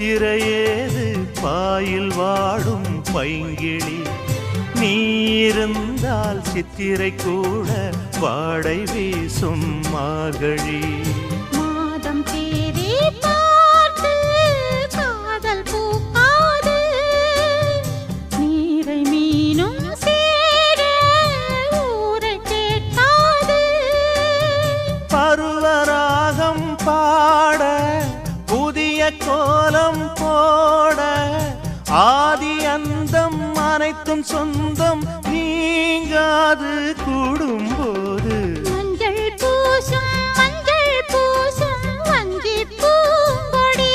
நித்திரையேது boil வாடும் பைங்கிளி நீ இருந்தால் சித்திரை கூட வாடை வீசும் மார்கழி மாதம் தேதி பார்த்து காதல் பூக்காது நீரை மீனும் சேர ஊரை கேட்காது பருவராகம் பாட புதிய கோலம் போட ஆதி அந்தம் அனைத்தும் சொந்தம் நீங்காது கூடும்போது மஞ்சள் பூசும்